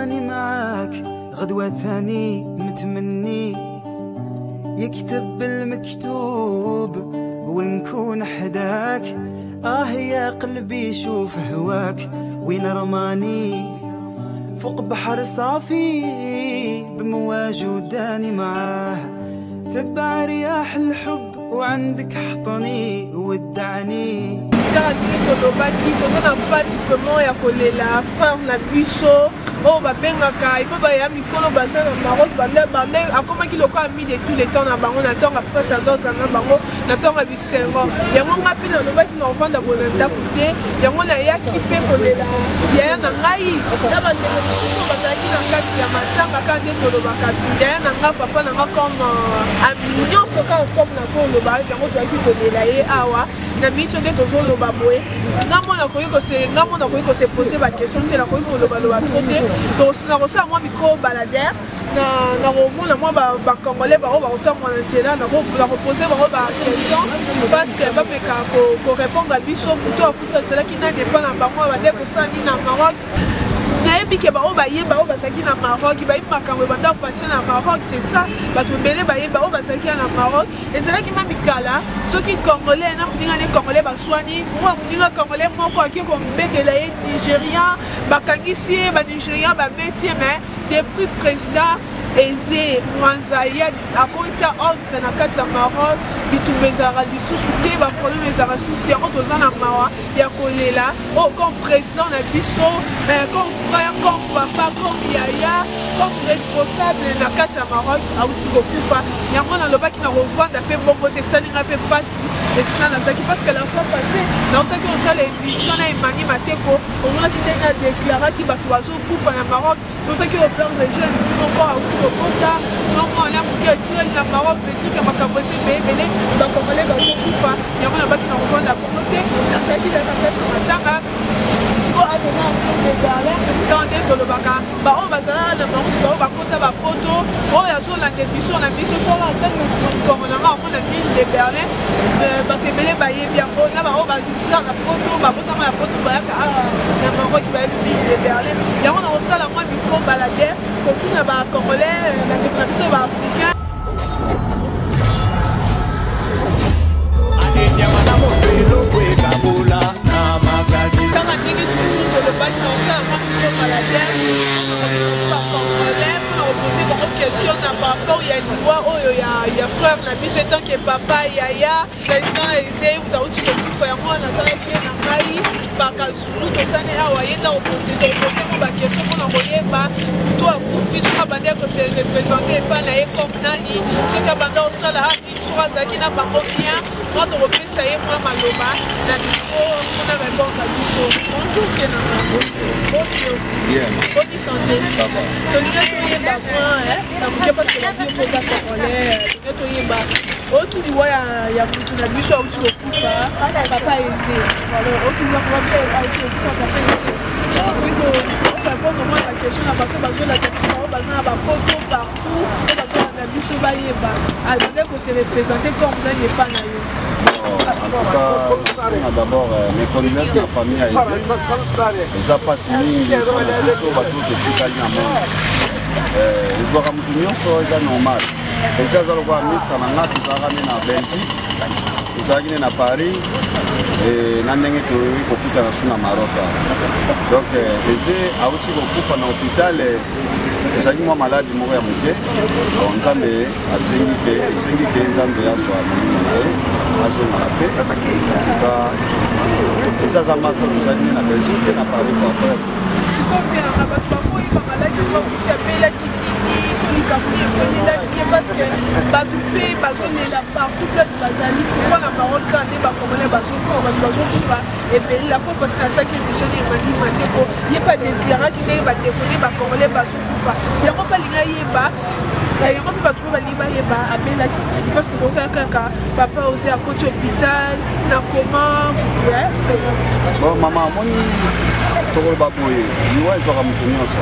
راني معاك غدوة تاني متمني يكتب المكتوب ونكون حداك يا قلبي شوف هواك وين رماني فوق بحر صافي بمواج وداني معاه تبع رياح الحب وعندك حطني ودعني oh babengaka ipo baya mikolo baza na Maroc bande akomaki loko ami de tous les temps na bango na ntongo après ça danse na bango na ntongo bisengo yango nga mpe nalobaki na ovanda bona ndako te yango nayaki mpe kolela yaya na ngai na bandeko mosusu bazalaki na kati ya matanga ka nde tolobaka yaya na nga papa na nga comme ami nyonso kaka comme na koloba yango tozalaki kolela ye awa na miso nde tozoloba boye nga mona koki kose pose baquestion te nakoki kolobaloba tro te nakosala mwa micro baladere nakomona mwa bacongolais bango bakotambola na nzela nakopose bango baquestion parce que bameka korépondre biso moto akufa ezelaki nani epa na bango bande kosala nini na Maroc nayebi ke bao bayeba oyo bazalaki na Maroc bayebi makambo ebanda kopase na Maroc c'est ça bato ebele bayeba oyo bazalaki na Maroc ezalaki ma mikala soki congolais na moninga ne congolais baswani mwa moninga congolais moko aki kombengela ye nigérien bakangisi ye banigérien babeti ye mais depuis président eze mwanza ya akotia ordre na kati ya Maroc bitumba ezalaka lisusu te baproblème ezalaka lisusu te yango toza na mawa ya kolela oyo comme président na biso comme frère comme papa comme yaya comme responsable na kati ya Maroc auti kokufa yango nalobaki na kovanda mpe bongo te esalinga mpe mpasi esina nazalaki parce que la fois passée naotaki kosala émission na Emani Mateko omonaki ndenge adeklaraki bato bazokufa na Maroc totaki koperdre jeune moko auti kokota nongo ala moki atireli na Maroc petike makambo esi ebele bakongole bazokufa yango nabaki na kovanda bongo te nazalaki kaka kati na matanga siko atena akodegarle tant nde tolobaka baoyo bazalaka na Maroc baoyo bakota bapoto oyo azolanda émission na biso sola ntango kongo nanga omona mille de Berlin bato ebele bayebi yango na baoyo bazuzaka poto babotama ya poto bayaka na Maroc bayebi mille de Berlin yango na kosala mwa micro baladere kotuna bacongolais bandeko na biso baafricain kaka ndenge toujours tolobaki na kosala mwa micro baladere bacongolais mpona kopose bango question na rapport ya liwa oyo ya frère na biso etanke papa yaya président eze utauti kokufa yango wana azalaki ye na ngai bakazulu tozani awa ye nda kopose mo bakestion mpona koyeba moto akufi soki abandi akose représente epa na ye comme nani soki abanda kosala nini soki azalaki na bango bien mwa tokopesa ye mwa maloba na biso mpona répondre biso bonjour te na bango boni santé tolinga toyeba mwa na moke parce babio koza congolais tolinga toyeba oki liwa ya mutu na biso auti kokufa papa eze oki liwa biso auti kokufa papa eze répondre moi la question na bato bazolaka biso bao baza na bapoto partout oyo bazolaka biso bayeba abande kose représente comme nani epa na yo d'abord mes condoléances na famille ya eze eza mpasi mingi mpona biso bato totikali na monde ezwaka motu nyonso eza normal eze aza lokola ministre na nga tozalaka ne na Belgique tozalaki ne na Paris na ndenge toyoki kokutana su na Maroc donc eze auti kokufa na hôpital ezalaki mwa maladi moko ya moke nzambe esengi ke nzambe azwa molimo na ye azongala mpe tuka eza aza masa tozalaki ne na Belgique mpe na Paris parfait parce que bato mpe bazolela partout place bazali pourquoi na Maroc ka nde bacongolais bazokufa ebele la fois parce que nasaki émission na Emani Mateko ye pa déclaraki ndenge bandeko nde bacongolais bazokufa yango mpe alinga yeba yango mpe bato mpe balingi bayeba abelaki parce que tokoka kaka papa oze akoti hôpital na koma bon mama amoni tokoloba boye liwa ezwaka moto nyonso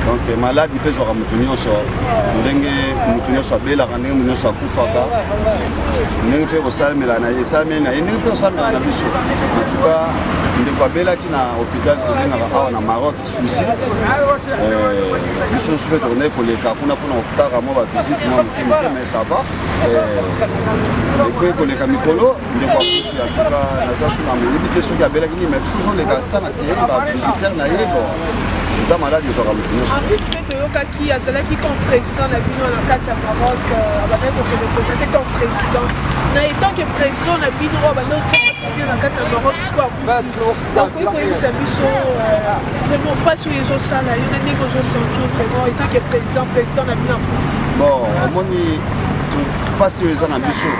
Donc maladie peut jouer à Moutounioso, Moutounioso soit belle, Moutounioso soit Koufaka, Moutounioso peut aussi Mélana, et ça mène, et nous peut aussi Mélana Bisso. En tout cas, nous sommes belle qui na hôpital au Maroc, souci. Nous sommes super tournés pour les cas, pour nous hôpital, moi va visite, mais ça va. Et puis pour les camicolo, nous sommes en tout cas, nous sommes limité sur la belle qui mais ce sont les gars qui va visiter naïe. Ça malade ils auront plus. En plus que Toyoka qui a cela qui comme président de la Bino dans le cadre du Maroc, avant de se représenter comme président. N'étant que président de la Bino, on va nous dire dans le cadre du Maroc quoi. Donc oui quand il s'habille vraiment pas sur les autres salles, il y a des négociations centraux vraiment étant que président de la Bino. Bon, moi ni pas sur les ambitions.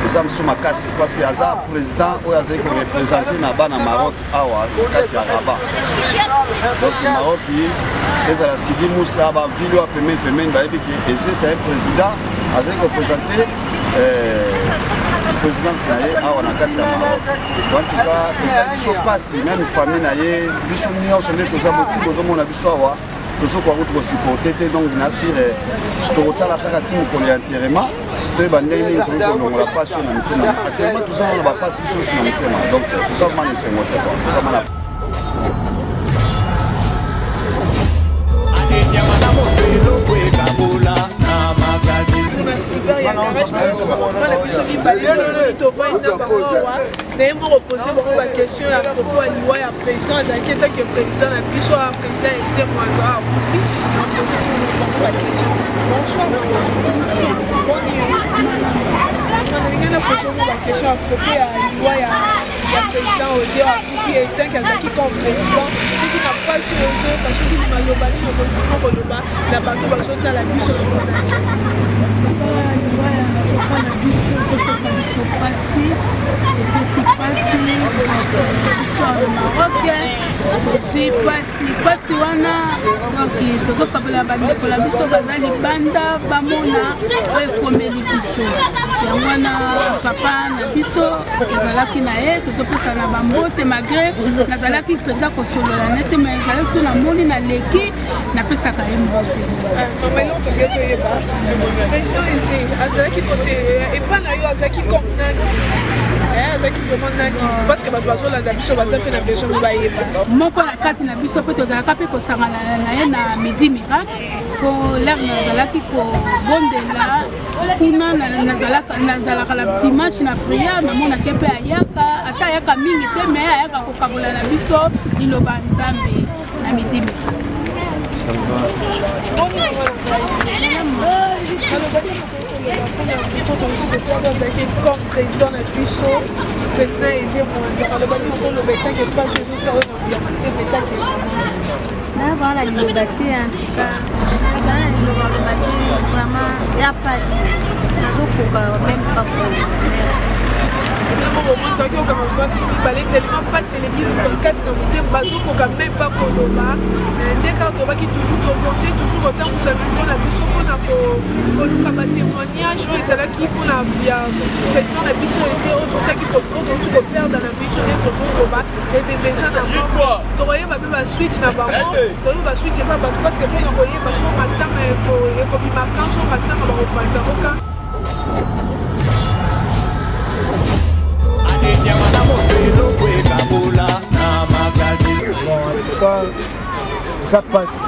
Les hommes sont cassés parce que Hazard président ou Hazard qui représente Naba na Maroc awa kati ya Rabat. Donc le Maroc les ala Sidi Moussa ba ville a payé ba ebi que c'est un président Hazard qui représente présidence naie awa na kati ya Maroc. En tout cas les sont passés même famille naie biso nyonso ne toza boti bozo mona biso awa tozo kwa route supporter donc Nasir total la faire team pour les enterrements. De bandeli ni on la passion na mitema actuellement tout ça on va passer chose na mitema donc tout ça man c'est moté tout ça man la question à propos de la président qui est un qui comme président qui n'a pas su le jeu parce que il m'a lobani le la bateau va sauter à la bus sur pasi wana donc tozokabela bandeko na biso baza libanda bamona oyo ekomeli biso yango wana papa na biso ezalaki na ye tozopesa na bambote malgré nazalaki mpenza kosolola nete me ezalaki so namoni naleki napesaka ye mbote azalaki epa na yo azalaki comme nani azalaki vraiment nani parce que bato bazolanda biso baza mpe na besoin bayeba moko na kati na biso mpe tozalaka mpe kosangana na ye na midi miracle po lere nazalaki kobondela kuna nazalaka na dimanche na priere namonaki mpe ayaka ata ayaka mingi te me ayaka kokabola na biso liloba nzambe na midi miracle comme président de Puissant, président Ezé Mouazara, le bâtiment de l'État qui est pas chez eux, ça va dans la liberté en tout cas, dans la liberté, vraiment, il y a pas si. Même pas pour merci. Tellement pas sélectif le podcast dans le bazo koka même pas koloba dès quand on va qui toujours continuer toujours autant vous savez qu'on a vu ce qu'on a koluka ba témoignage et c'est là qui pour la président de biso et autre cas qui peut tu peux perdre dans la biso des profond koba et bébé ça na moi to voyez ba suite na ba mo to ba suite pas parce que pour on voyait parce qu'on matin mais pour comme il marquant son matin on va reprendre ça aucun. Bon, en tout cas, ça passe.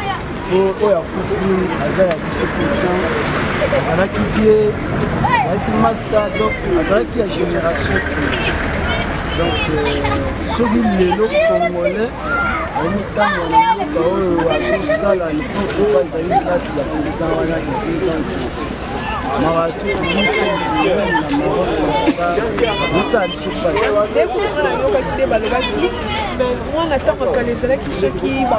Pour la Koufi, Aza Yabiso président, Azala qui vient, Azala qui master, donc Azala qui a génération. Donc, ceux qui sont congolais, en même temps, on a tout ça, là, il faut que vous ayez grâce à président, voilà, ici, donc. Marathon, nous sommes ça se passe. Dès qu'on a moi, on attend que les élèves qui soient qui va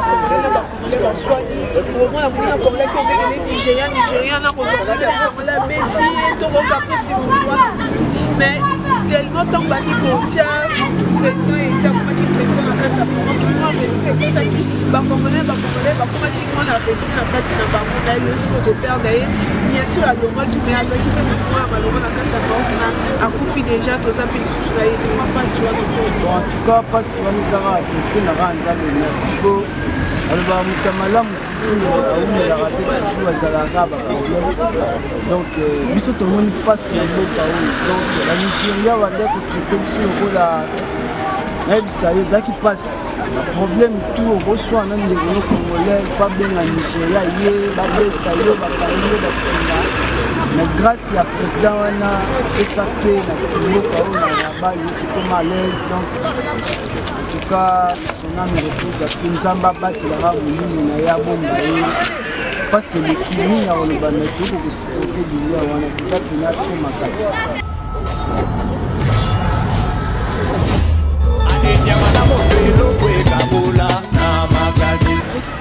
soigner. Au moins, la moulin comme là, qu'on met les Nigériens, on a besoin de la médecine, on va pas si vous voyez. Mais tellement tant bâti qu'on tient, président et ça, on dit président à quatre ans, on respecte ça qui va commander, comment dire, on a respecté la place de la on a eu ce qu'on peut perdre. Bien sûr, à l'homme qui met à ça qui peut maintenant à Maloma à quatre ans, on a Koufi déjà, tous les pays sous la haie, on va pas sur le bon, en tout cas, pas sur les arabes, tous ces narans, merci beaucoup. Alors, toujours aoumelaka te toujours azalaka baproblème donc biso tomoni mpasi na mboka oyo donc na nigéria bande kotraite biso lokola nayebisa yo ezalaki mpasi na problème tout okoswa na ndeko no congolais babenga nigéria ye babeta yo bakangi yo basinga na grâce ya président wana esa mpe na mboka oyo na yabali ekoma à l'aise donc en tout cas son âme repose ate nzambe abatelaka molimo na ye abomba ye mpasi eleki nini ya koloba na tokokosuporte bilia wana eza pena to makasi.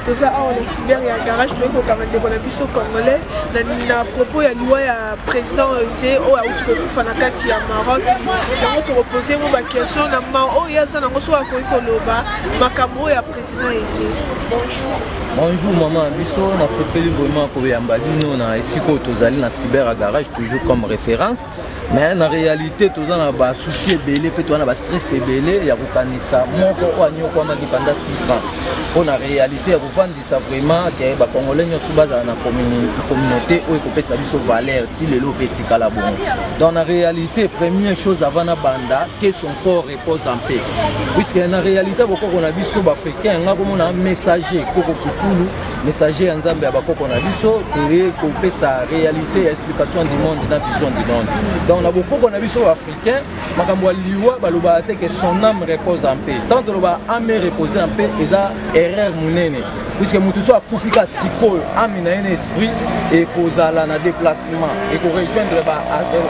toza awa na cyber ya garage toyei kokanga ndeko na biso congolais na propos ya liwa ya président eze oyo auti kokufa na kati ya Maroc yango tokopose mo baquestion na ma oyo aza nango soki akoki koloba makambo oyo ya président eze. Bonjour maman, biso na sepeli vraiment koyamba bino na esika oyo tozali na cyber ya garage toujours comme référence mais na réalité toza na basusi ebele mpe toza na bastress ebele ya kokanisa moko oyo anyokwamaki pendant 6 ans mpo na réalité ya kovandisa vraiment ke bacongolais nyonso bazala na communauté oyo ekopesa biso valeur ti lelo mpe etikala bongo donc na réalité première chose avant na banda que son corps repose en paix puisque na réalité bokoko na biso baafricain nga komona messager koko kukulu messager ya nzambe ya bakoko na biso toye kopesa réalité ya explication du monde na vision du monde donc na bokoko na biso africain makambo ya liwa balobaka te que son âme repose en paix tant toloba âme reposer en paix eza erreur monene puisque mutu so akufika sikoyo âme na ye na esprit ekozala na déplacement ekorejoindre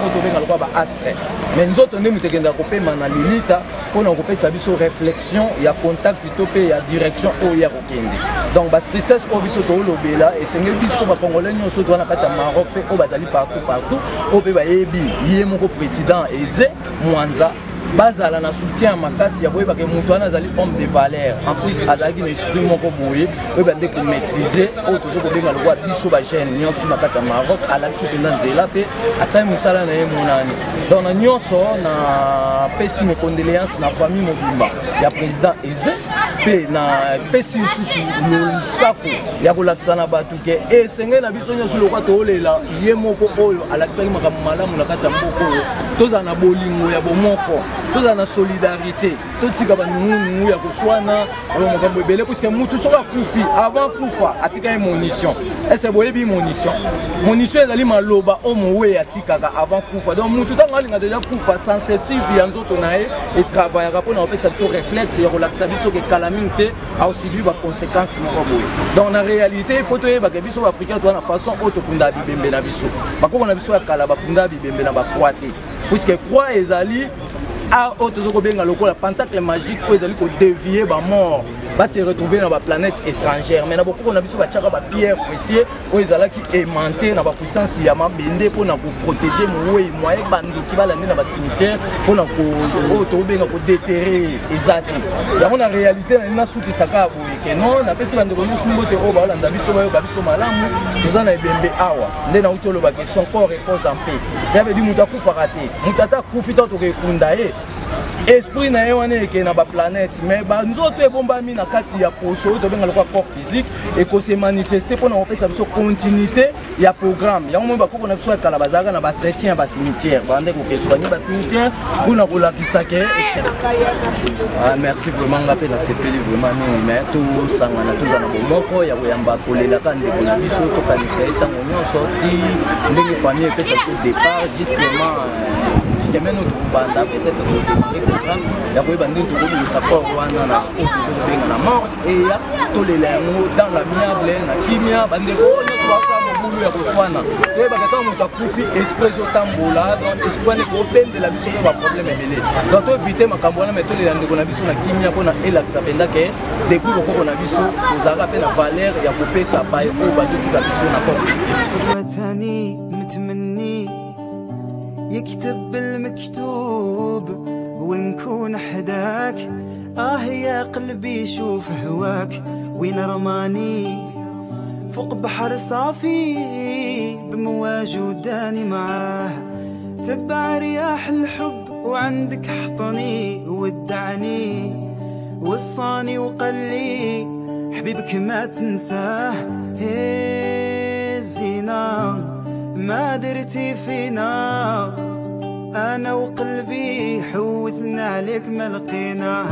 otobenga lokola baastre mais nzoto nde mutu ekendaka kopema na lilita mpona kopesa biso réflexion ya contact to mpe ya direction oyo ya kokende donc batristesse oyo biso toolobela esengeli biso bacongolais nyonso toza na kati ya Maroc mpe oyo bazali partout oyo mpe bayebi ye moko président eze mwanza bazala na soutien ya makasi ya koyebaka moto wana azali homme de valeur en plus azalaki na esprit moko boye oyeba nde komaîtrise oyo toza kobenga lokwa biso bagene nyonso na kati ya Maroc alakisi mpenza nzela mpe asali mosala na ye monani donc na nyonso na pesi mes condoléances na famille mobimba ya président eze mpe na pesi lisusu losafu ya kolakisa na bato ke esengeli na biso nyonso lokwa toolela ye moko oyo alakisaki makambo malamu na kati ya mboka oyo tozala na bolingo ya bomoko tozala na solidarité totika banungunungu ya koswana makambo ebele puisque mutu soki akufi avant kufa atika ye munition ese boyebi munition ezali maloba oyo mowe atikaka avant kufa donc mutu ntango alinga deja kufa sensitive ya nzoto na ye etravaillaka mpona kopesa biso réflexe ya kolakisa biso kekala mingi te aosibili baconséquence moko boye donc na réalité il faut toyebaka biso baafricain toza na façon oyo tokunda bibembe na biso bakoko na biso ya kala bakunda bibembe na bakroix te puisque croix ezali oyo toza kobenga lokola pentacle magique oyo ezali kodévier bamort base retrouver na baplanète étrangère mais na bokoko na biso batiaka bapierre précieux oyo ezalaki aimante na bapuissance ya mabende mpona koprotege mowei moye bandoki balande na bacimitière mpona oyo tokobenga kodéterre eza te yango na réalité nasukisaka boye ke non napesi bandeko nyonso mbote oyo baolanda biso bayoka biso malamu toza na ebembe awa nde nauti olobake son corps repose en paix ça veut dire moto akufaka te moto ata akufi to tokekunda ye esprit na ye wana eke na baplanète mais banzoto ebombami na kati ya poso oyo tobenga lokwa corps physique ekose manifeste mpona kopesa biso continuité ya programme yango moi bakoko na biso ya kala bazalaka na batretien ya bacimitière bande kokesoigne bacimitière mpona kolakisa ke merci vraiment nga mpe nasepeli vraiment mingi mais tosangana toza na bomoko ya koyamba kolelaka ndeko na biso tokanisa ye ntango nyonso ti ndenge famille epesa biso départ justement semaine oyo tokobanda peut-être todémarre programme ya koyeba ndenge tokobimisa corps wana na oyo tozobenga na mort eya tolela yango dans l'amiable na kimia bandeko nyonso basala mobulu ya koswana toyebaka ntango moto akufi esprit ezotambola donc esprit wana ekobendela biso mpe baproblème ebele donc toevite makambo wana mai tolela ndeko na biso na kimia mpona elakisa mpenza ke depuis bokoko na biso tozalaka mpe na valeur ya kopesa baye oyo bazotika biso na corps يكتب المكتوب ونكون حداك يا قلبي شوف هواك وين رماني فوق بحر صافي بمواج وداني معاه تبع رياح الحب وعندك حطني ودعني وصاني وقال لي حبيبك ما تنساه الزينة ما درتي فينا، أنا وقلبي حوسنا عليك ما لقينا.